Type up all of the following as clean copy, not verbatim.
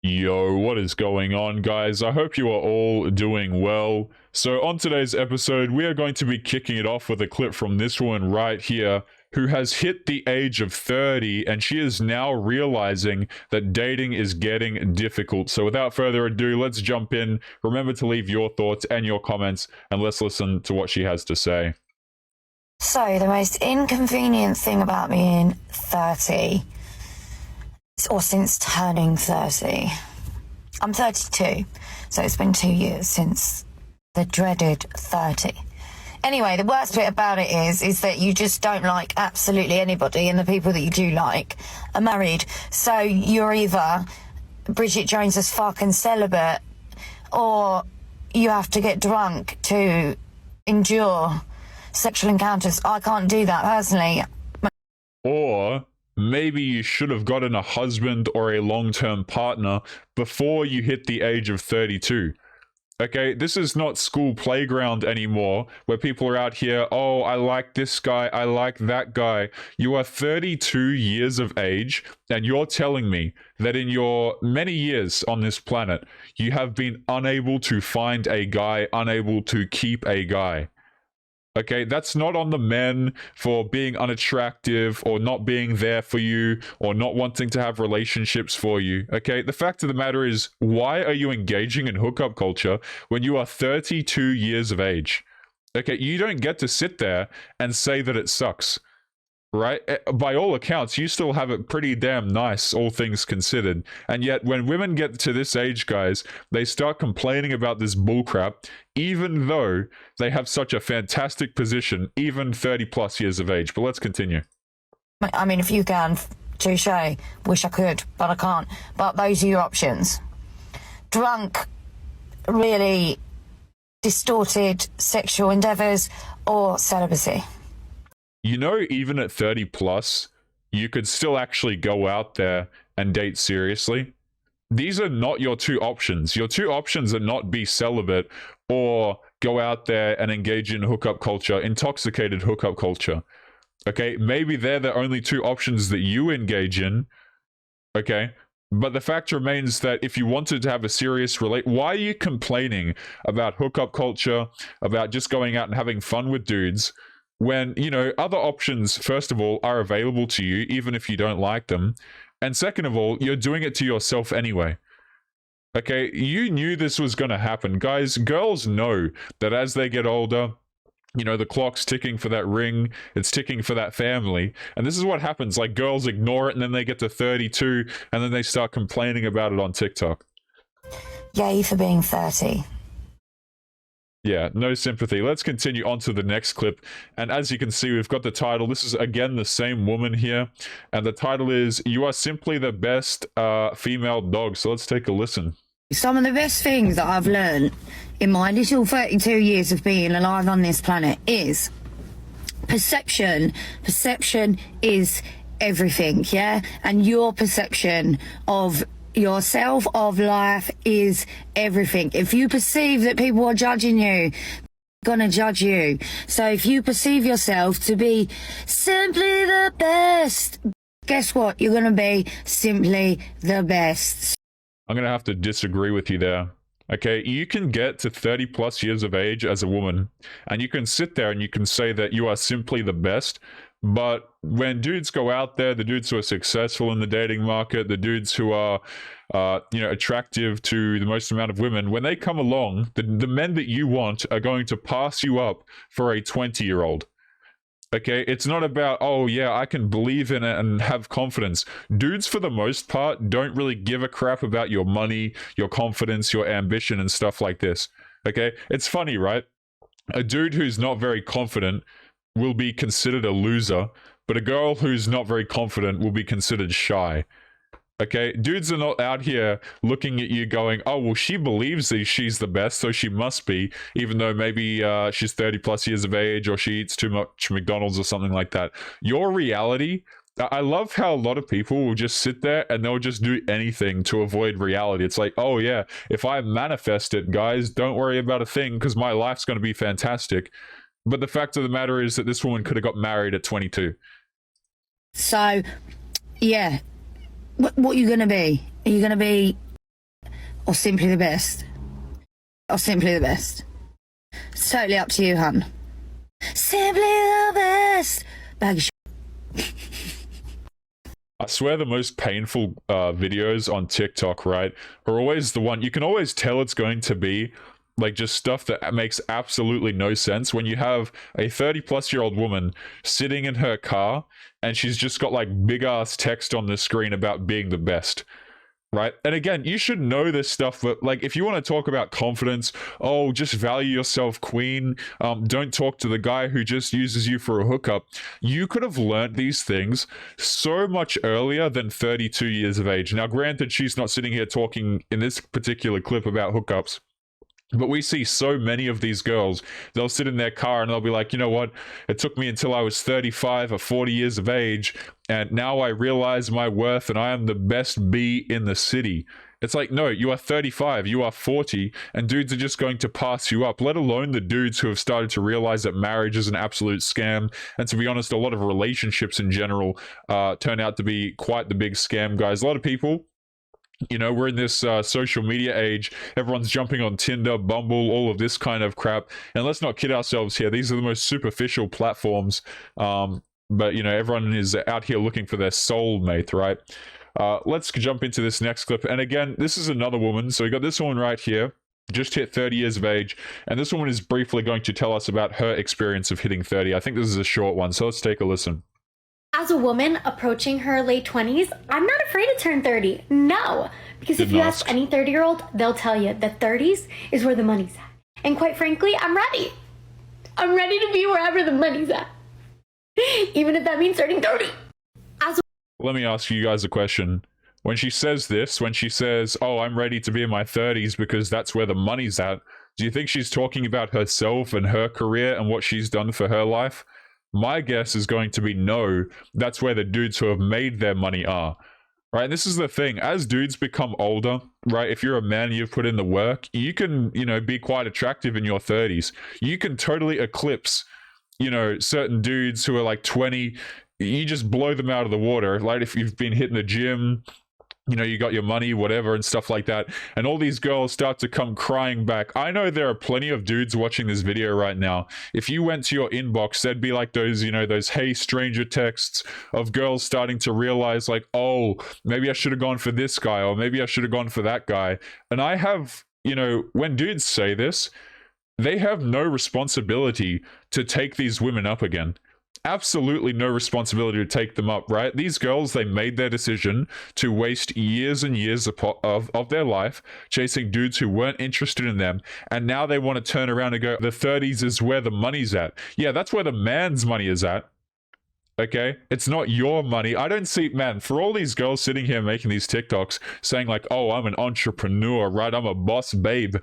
Yo, what is going on, guys? I hope you are all doing well. So on today's episode, we are going to be kicking it off with a clip from this woman right here who has hit the age of 30 and she is now realizing that dating is getting difficult. So without further ado, let's jump in. Remember to leave your thoughts and your comments and let's listen to what she has to say. So the most inconvenient thing about being 30, or since turning 30, I'm 32, so it's been 2 years since the dreaded 30. Anyway, the worst bit about it is that you just don't like absolutely anybody, and the people that you do like are married. So you're either Bridget Jones as fuck and celibate, or you have to get drunk to endure sexual encounters. I can't do that personally. Or maybe you should have gotten a husband or a long-term partner before you hit the age of 32. Okay, this is not school playground anymore where people are out here, oh, I like this guy, I like that guy. You are 32 years of age and you're telling me that in your many years on this planet, you have been unable to find a guy, unable to keep a guy. Okay, that's not on the men for being unattractive or not being there for you or not wanting to have relationships for you. Okay, the fact of the matter is, why are you engaging in hookup culture when you are 32 years of age? Okay, you don't get to sit there and say that it sucks, right? By all accounts, you still have it pretty damn nice, all things considered. And yet, when women get to this age, guys, they start complaining about this bullcrap, even though they have such a fantastic position, even 30 plus years of age. But let's continue. I mean, if you can, touche, wish I could, but I can't. But those are your options. Drunk, really distorted sexual endeavors, or celibacy. You know, even at 30 plus, you could still actually go out there and date seriously. These are not your two options. Your two options are not be celibate or go out there and engage in hookup culture, intoxicated hookup culture. Okay, maybe they're the only two options that you engage in. Okay, but the fact remains that if you wanted to have a serious why are you complaining about hookup culture, about just going out and having fun with dudes, when, you know, other options, first of all, are available to you, even if you don't like them. And second of all, you're doing it to yourself anyway. Okay, you knew this was going to happen. Guys, girls know that as they get older, you know, the clock's ticking for that ring, it's ticking for that family. And this is what happens. Like, girls ignore it and then they get to 32 and then they start complaining about it on TikTok. Yay for being 30. Yeah, no sympathy. Let's continue on to the next clip. And as you can see, we've got the title. This is, again, the same woman here. And the title is, "You are simply the best female dog." So let's take a listen. Some of the best things that I've learned in my little 32 years of being alive on this planet is perception. Perception is everything, yeah? And your perception of yourself, of life, is everything. If you perceive that people are judging you, they're gonna judge you. So if you perceive yourself to be simply the best, guess what? You're gonna be simply the best. I'm going to have to disagree with you there. Okay, you can get to 30 plus years of age as a woman, and you can sit there and you can say that you are simply the best. But when dudes go out there, the dudes who are successful in the dating market, the dudes who are, you know, attractive to the most amount of women, when they come along, the men that you want are going to pass you up for a 20-year-old. Okay, it's not about, oh yeah, I can believe in it and have confidence. Dudes, for the most part, don't really give a crap about your money, your confidence, your ambition, and stuff like this. Okay, it's funny, right? A dude who's not very confident will be considered a loser, but a girl who's not very confident will be considered shy. Okay, dudes are not out here looking at you going, oh, well, she believes that she's the best, so she must be, even though maybe she's 30 plus years of age or she eats too much McDonald's or something like that. Your reality, I love how a lot of people will just sit there and they'll just do anything to avoid reality. It's like, oh yeah, if I manifest it, guys, don't worry about a thing because my life's going to be fantastic. But the fact of the matter is that this woman could have got married at 22. So, yeah. What are you going to be? Are you going to be or simply the best? Or simply the best? It's totally up to you, hun. Simply the best. Bag of shit. I swear the most painful videos on TikTok, right, are always the one you can always tell it's going to be like just stuff that makes absolutely no sense when you have a 30-plus-year-old woman sitting in her car and she's just got like big ass text on the screen about being the best. Right. And again, you should know this stuff, but like if you want to talk about confidence, oh, just value yourself, queen. Don't talk to the guy who just uses you for a hookup. You could have learned these things so much earlier than 32 years of age. Now, granted, she's not sitting here talking in this particular clip about hookups. But we see so many of these girls, they'll sit in their car and they'll be like, you know what, it took me until I was 35 or 40 years of age, and now I realize my worth and I am the best bee in the city. It's like, no, you are 35, you are 40, and dudes are just going to pass you up, let alone the dudes who have started to realize that marriage is an absolute scam. And to be honest, a lot of relationships in general turn out to be quite the big scam, guys. A lot of people, you know, we're in this social media age. Everyone's jumping on Tinder, Bumble, all of this kind of crap. And let's not kid ourselves here. These are the most superficial platforms. But, you know, everyone is out here looking for their soulmate, right? Let's jump into this next clip. And again, this is another woman. So we got this one right here. Just hit 30 years of age. And this woman is briefly going to tell us about her experience of hitting 30. I think this is a short one. So let's take a listen. As a woman approaching her late 20s, I'm not afraid to turn 30. No. Because if you ask any 30-year-old, they'll tell you that 30s is where the money's at. And quite frankly, I'm ready. I'm ready to be wherever the money's at. Even if that means turning 30. Let me ask you guys a question. When she says this, when she says, oh, I'm ready to be in my 30s because that's where the money's at, do you think she's talking about herself and her career and what she's done for her life? My guess is going to be no, that's where the dudes who have made their money are. Right, and this is the thing, as dudes become older, right, if you're a man, you've put in the work, you can, you know, be quite attractive in your 30s. You can totally eclipse, you know, certain dudes who are like 20, you just blow them out of the water. Like if you've been hitting the gym, you know, you got your money, whatever, and stuff like that. And all these girls start to come crying back. I know there are plenty of dudes watching this video right now. If you went to your inbox, there'd be like those, you know, those hey stranger texts of girls starting to realize like, oh, maybe I should have gone for this guy, or maybe I should have gone for that guy. And I have, you know, when dudes say this, they have no responsibility to take these women up again. Absolutely no responsibility to take them up, right? These girls, they made their decision to waste years and years of their life chasing dudes who weren't interested in them, and now they want to turn around and go, the 30s is where the money's at. Yeah, that's where the man's money is at. Okay, it's not your money. I don't see, man, for all these girls sitting here making these TikToks saying like, oh, I'm an entrepreneur, right? I'm a boss babe.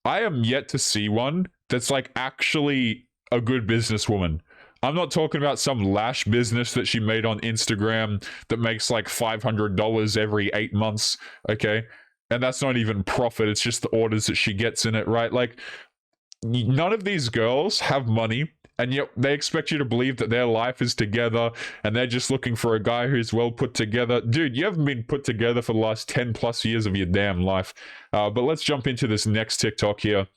I am yet to see one that's like actually a good businesswoman. I'm not talking about some lash business that she made on Instagram that makes like $500 every 8 months, okay? And that's not even profit, it's just the orders that she gets in it, right? Like, none of these girls have money, and yet they expect you to believe that their life is together and they're just looking for a guy who's well put together. Dude, you haven't been put together for the last 10 plus years of your damn life. But let's jump into this next TikTok here.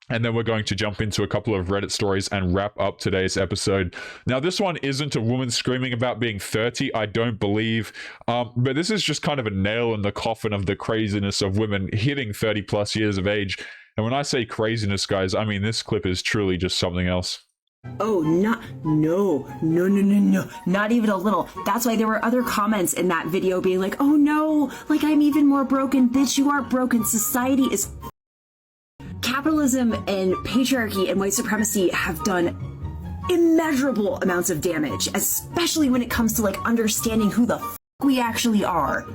And then we're going to jump into a couple of Reddit stories and wrap up today's episode. Now, this one isn't a woman screaming about being 30, I don't believe. But this is just kind of a nail in the coffin of the craziness of women hitting 30 plus years of age. And when I say craziness, guys, I mean this clip is truly just something else. Oh, no, not even a little. That's why there were other comments in that video being like, oh no, like I'm even more broken. Bitch, you aren't broken. Society is... Capitalism and patriarchy and white supremacy have done immeasurable amounts of damage, especially when it comes to like understanding who the f we actually are.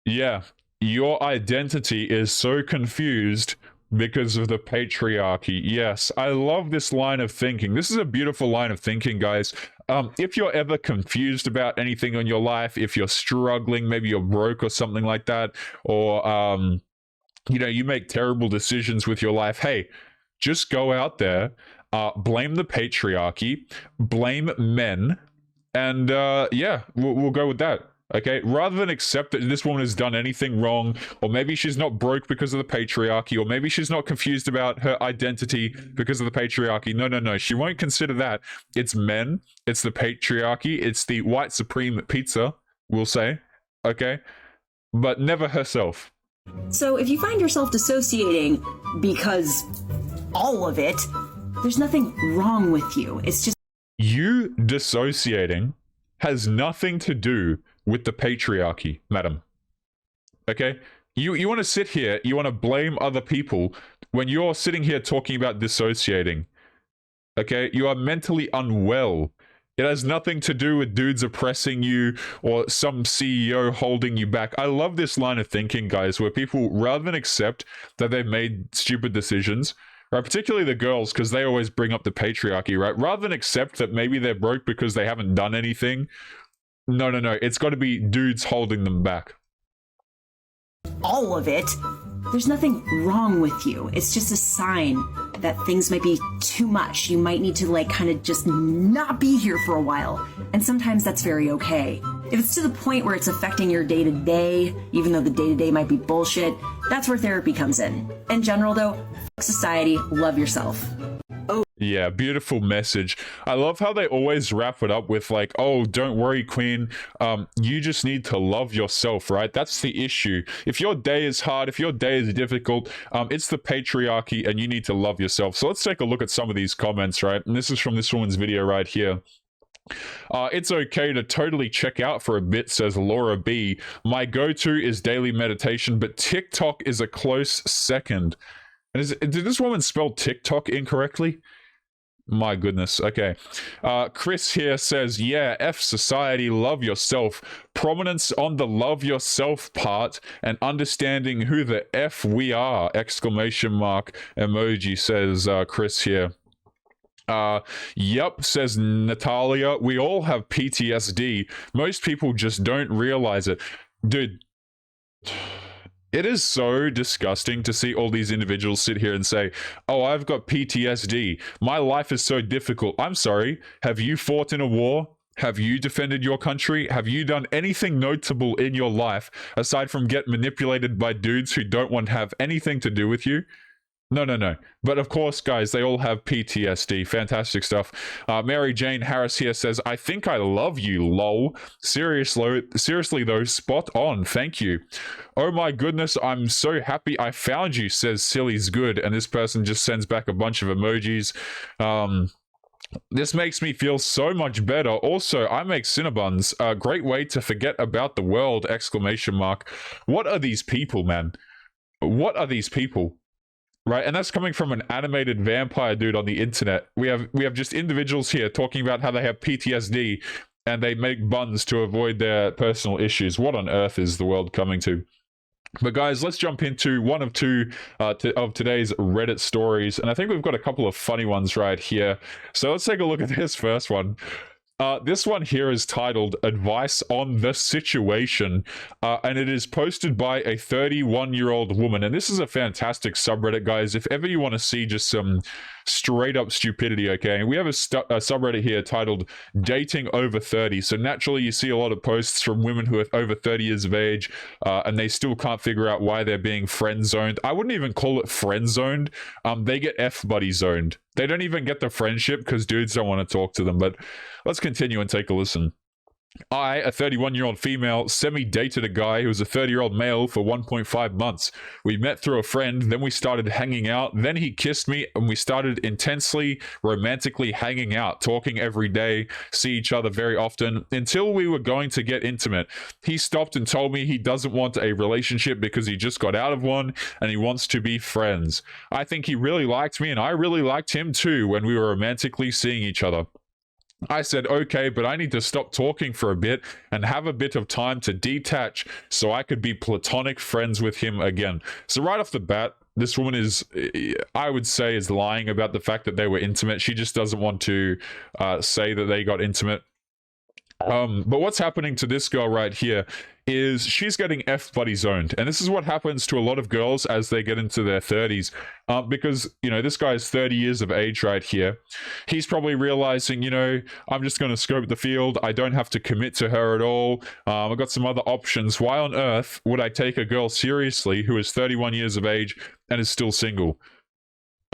Yeah, your identity is so confused because of the patriarchy. Yes, I love this line of thinking. This is a beautiful line of thinking, guys. If you're ever confused about anything in your life, if you're struggling, maybe you're broke or something like that, or you know, you make terrible decisions with your life, hey, just go out there, blame the patriarchy, blame men, and yeah, we'll go with that. Okay, rather than accept that this woman has done anything wrong, or maybe she's not broke because of the patriarchy, or maybe she's not confused about her identity because of the patriarchy. No, no, no. She won't consider that. It's men, it's the patriarchy, it's the white supreme pizza, we'll say. Okay, but never herself. So if you find yourself dissociating because all of it, there's nothing wrong with you. It's just You dissociating has nothing to do with the patriarchy, madam. Okay? You want to sit here, you want to blame other people when you're sitting here talking about dissociating. Okay? You are mentally unwell. It has nothing to do with dudes oppressing you or some CEO holding you back. I love this line of thinking, guys, where people, rather than accept that they've made stupid decisions, right, particularly the girls, because they always bring up the patriarchy, right? Rather than accept that maybe they're broke because they haven't done anything, no, no, no. It's got to be dudes holding them back. all of it. There's nothing wrong with you. It's just a sign that things might be too much. You might need to like kind of just not be here for a while. And sometimes that's very okay. If it's to the point where it's affecting your day to day, even though the day to day might be bullshit, that's where therapy comes in. In general though, fuck society, love yourself. Yeah, beautiful message. I love how they always wrap it up with like, oh, don't worry, queen. You just need to love yourself, right? That's the issue. If your day is hard, if your day is difficult, it's the patriarchy and you need to love yourself. So let's take a look at some of these comments, right? And this is from this woman's video right here. It's okay to totally check out for a bit, says Laura B. My go-to is daily meditation, but TikTok is a close second. And did this woman spell TikTok incorrectly? My goodness. Okay. Chris here says, yeah, F society, love yourself. Prominence on the love yourself part and understanding who the F we are, exclamation mark emoji, says Chris here. Yep, says Natalia. We all have PTSD. Most people just don't realize it. Dude, it is so disgusting to see all these individuals sit here and say, oh, I've got PTSD. My life is so difficult. I'm sorry. Have you fought in a war? Have you defended your country? Have you done anything notable in your life aside from get manipulated by dudes who don't want to have anything to do with you? No, no, no. But of course, guys, they all have PTSD. Fantastic stuff. Mary Jane Harris here says, I think I love you, lol. Seriously though, spot on. Thank you. Oh my goodness, I'm so happy I found you, says Silly's good. And this person just sends back a bunch of emojis. This makes me feel so much better. Also, I make Cinnabons. A great way to forget about the world, exclamation mark. What are these people, man? What are these people? Right, and that's coming from an animated vampire dude on the internet. We have just individuals here talking about how they have PTSD and they make buns to avoid their personal issues. What on earth is the world coming to? But guys, let's jump into one of two of today's Reddit stories, and I think we've got a couple of funny ones right here. So let's take a look at this first one. This one here is titled Advice on the Situation, and it is posted by a 31-year-old woman. And this is a fantastic subreddit, guys. If ever you want to see just some straight-up stupidity, okay? We have a subreddit here titled Dating Over 30. So naturally, you see a lot of posts from women who are over 30 years of age, and they still can't figure out why they're being friend-zoned. I wouldn't even call it friend-zoned. They get F-buddy-zoned. They don't even get the friendship because dudes don't want to talk to them. But let's continue and take a listen. I, a 31-year-old female, semi-dated a guy who was a 30-year-old male for 1.5 months. We met through a friend, then we started hanging out, then he kissed me, and we started intensely, romantically hanging out, talking every day, see each other very often, until we were going to get intimate. He stopped and told me he doesn't want a relationship because he just got out of one, and he wants to be friends. I think he really liked me, and I really liked him too when we were romantically seeing each other. I said, okay, but I need to stop talking for a bit and have a bit of time to detach so I could be platonic friends with him again. So right off the bat, this woman is, I would say, is lying about the fact that they were intimate. She just doesn't want to say that they got intimate. But what's happening to this girl right here is she's getting buddy zoned. And this is what happens to a lot of girls as they get into their 30s. Because, you know, this guy's 30 years of age right here. He's probably realizing, you know, I'm just going to scope the field. I don't have to commit to her at all. I've got some other options. Why on earth would I take a girl seriously who is 31 years of age and is still single?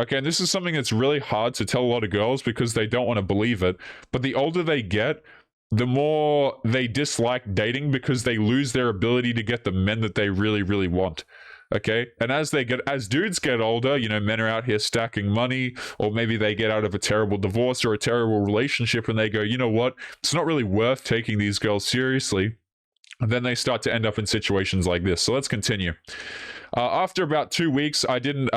Okay, and this is something that's really hard to tell a lot of girls because they don't want to believe it. But the older they get, the more they dislike dating because they lose their ability to get the men that they really, really want. Okay, and as dudes get older, you know, men are out here stacking money, or maybe they get out of a terrible divorce or a terrible relationship and they go, you know what, it's not really worth taking these girls seriously. And then they start to end up in situations like this. So let's continue. After about 2 weeks, I didn't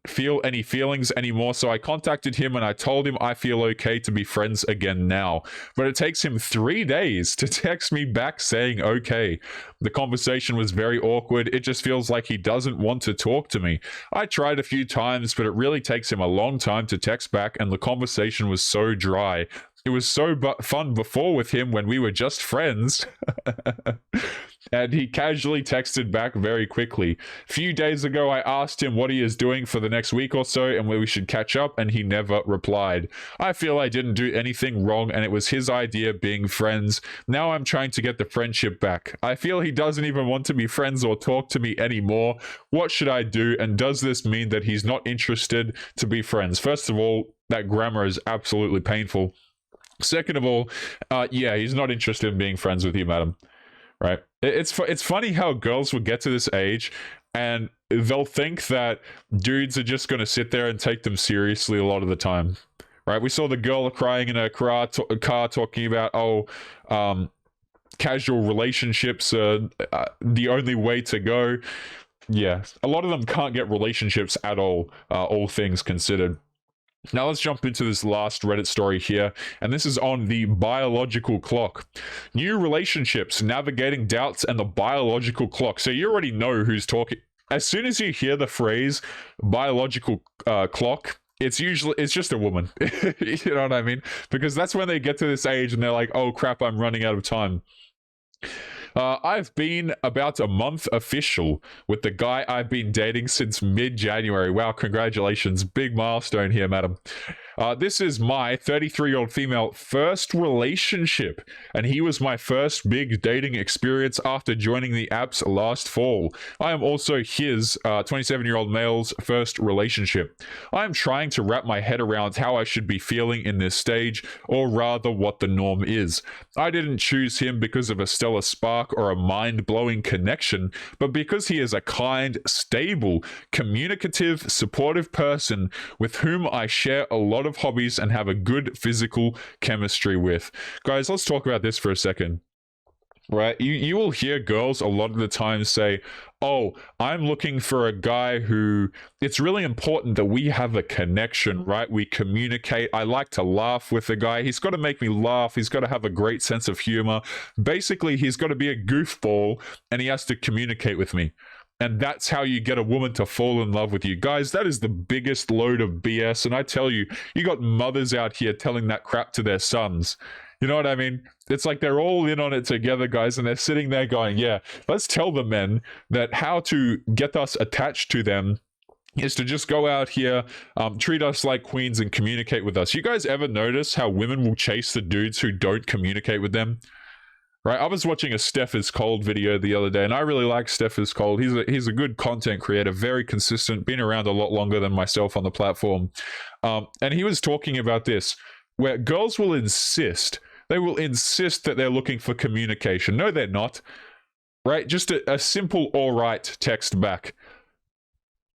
feel any feelings anymore, so I contacted him and I told him I feel okay to be friends again now. But it takes him 3 days to text me back saying okay. The conversation was very awkward. It just feels like he doesn't want to talk to me. I tried a few times, but it really takes him a long time to text back, and the conversation was so dry. It was so fun before with him when we were just friends. And he casually texted back very quickly. A few days ago, I asked him what he is doing for the next week or so and where we should catch up, and he never replied. I feel I didn't do anything wrong, and it was his idea being friends. Now I'm trying to get the friendship back. I feel he doesn't even want to be friends or talk to me anymore. What should I do, and does this mean that he's not interested to be friends? First of all, that grammar is absolutely painful. Second of all, yeah, he's not interested in being friends with you, madam. Right? It's funny how girls will get to this age and they'll think that dudes are just going to sit there and take them seriously a lot of the time. Right? We saw the girl crying in her car talking about, casual relationships are the only way to go. Yeah, a lot of them can't get relationships at all things considered. Now let's jump into this last Reddit story here, and this is on the biological clock. New relationships, navigating doubts, and the biological clock. So you already know who's talking. As soon as you hear the phrase biological clock, it's just a woman. You know what I mean? Because that's when they get to this age and they're like, oh crap, I'm running out of time. I've been about a month official with the guy I've been dating since mid-January. Wow, congratulations. Big milestone here, madam. This is my 33-year-old female first relationship, and he was my first big dating experience after joining the apps last fall. I am also his 27-year-old male's first relationship. I am trying to wrap my head around how I should be feeling in this stage, or rather what the norm is. I didn't choose him because of a stellar spark or a mind-blowing connection, but because he is a kind, stable, communicative, supportive person with whom I share a lot of hobbies and have a good physical chemistry with. Guys, let's talk about this for a second. Right? You will hear girls a lot of the time say, oh, I'm looking for a guy who, it's really important that we have a connection, right? We communicate. I like to laugh with the guy. He's got to make me laugh. He's got to have a great sense of humor. Basically, he's got to be a goofball and he has to communicate with me. And that's how you get a woman to fall in love with you. Guys, that is the biggest load of BS. And I tell you, you got mothers out here telling that crap to their sons. You know what I mean? It's like they're all in on it together, guys, and they're sitting there going, yeah, let's tell the men that how to get us attached to them is to just go out here, treat us like queens and communicate with us. You guys ever notice how women will chase the dudes who don't communicate with them? Right, I was watching a Steph is Cold video the other day, and I really like Steph is Cold. He's a good content creator, very consistent, been around a lot longer than myself on the platform. And he was talking about this, where girls will insist, that they're looking for communication. No, they're not. Right, just a simple all right text back.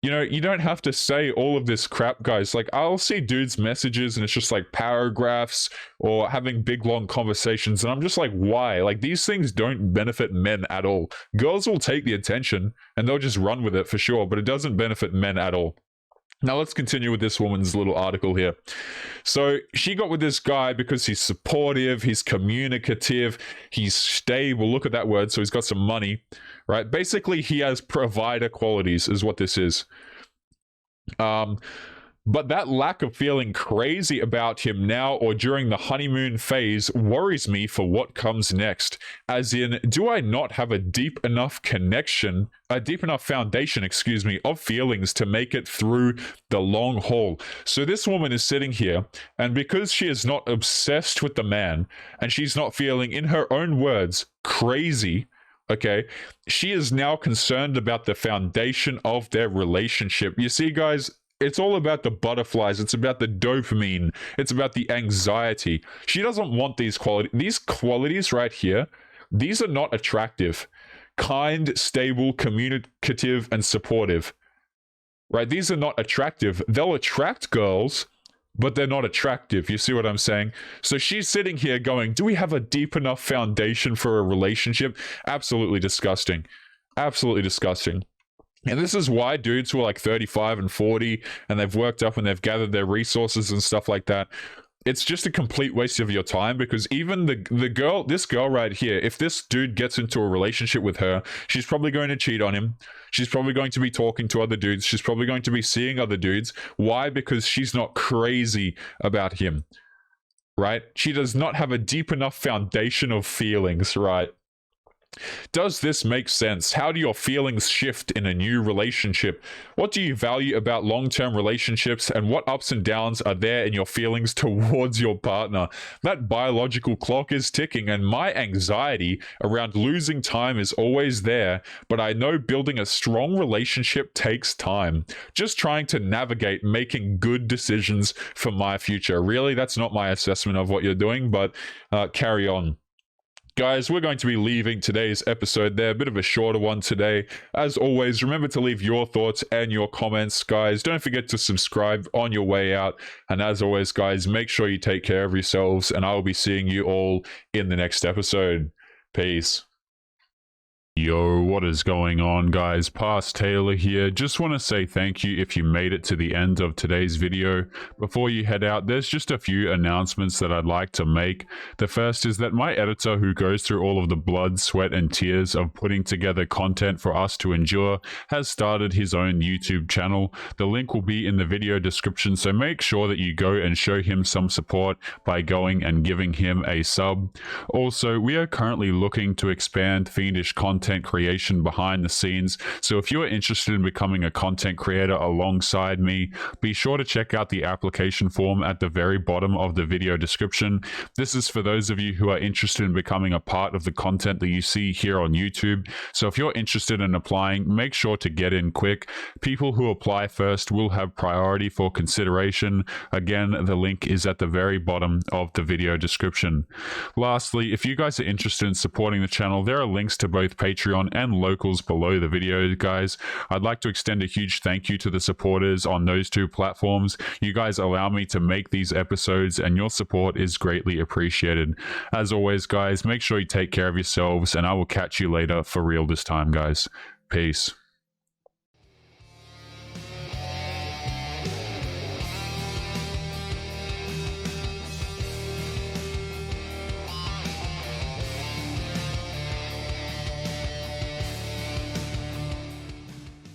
You know, you don't have to say all of this crap, guys. Like, I'll see dudes' messages and it's just like paragraphs or having big, long conversations. And I'm just like, why? Like, these things don't benefit men at all. Girls will take the attention and they'll just run with it for sure, but it doesn't benefit men at all. Now, let's continue with this woman's little article here. So she got with this guy because he's supportive, he's communicative, he's stable. Look at that word. So he's got some money, right? Basically, he has provider qualities is what this is. But that lack of feeling crazy about him now or during the honeymoon phase worries me for what comes next. As in, do I not have a deep enough connection, a deep enough foundation, of feelings to make it through the long haul? So this woman is sitting here, and because she is not obsessed with the man, and she's not feeling, in her own words, crazy, okay, she is now concerned about the foundation of their relationship. You see, guys, it's all about the butterflies. It's about the dopamine. It's about the anxiety. She doesn't want these qualities. These qualities right here, these are not attractive. Kind, stable, communicative, and supportive. Right? These are not attractive. They'll attract girls, but they're not attractive. You see what I'm saying? So she's sitting here going, do we have a deep enough foundation for a relationship? Absolutely disgusting. Absolutely disgusting. And this is why dudes who are like 35 and 40 and they've worked up and they've gathered their resources and stuff like that, it's just a complete waste of your time, because even this girl right here, if this dude gets into a relationship with her, she's probably going to cheat on him. She's probably going to be talking to other dudes. She's probably going to be seeing other dudes. Why? Because she's not crazy about him, right? She does not have a deep enough foundation of feelings, right? Does this make sense? How do your feelings shift in a new relationship? What do you value about long-term relationships, and what ups and downs are there in your feelings towards your partner? That biological clock is ticking, and my anxiety around losing time is always there, but I know building a strong relationship takes time. Just trying to navigate making good decisions for my future. Really, that's not my assessment of what you're doing, but carry on. Guys, we're going to be leaving today's episode there. A bit of a shorter one today. As always, remember to leave your thoughts and your comments, guys. Don't forget to subscribe on your way out. And as always, guys, make sure you take care of yourselves, and I will be seeing you all in the next episode. Peace. Yo, what is going on, guys? Past Taylor here. Just want to say thank you if you made it to the end of today's video. Before you head out, there's just a few announcements that I'd like to make. The first is that my editor, who goes through all of the blood, sweat, and tears of putting together content for us to endure, has started his own YouTube channel. The link will be in the video description, so make sure that you go and show him some support by going and giving him a sub. Also, we are currently looking to expand fiendish content creation behind the scenes, so if you're interested in becoming a content creator alongside me, be sure to check out the application form at the very bottom of the video description. This is for those of you who are interested in becoming a part of the content that you see here on YouTube. So if you're interested in applying, make sure to get in quick. People who apply first will have priority for consideration. Again, the link is at the very bottom of the video description. Lastly, if you guys are interested in supporting the channel, there are links to both Patreon and locals below the video, guys. I'd like to extend a huge thank you to the supporters on those two platforms. You guys allow me to make these episodes, and your support is greatly appreciated. As always, guys, make sure you take care of yourselves, and I will catch you later for real this time, guys. Peace.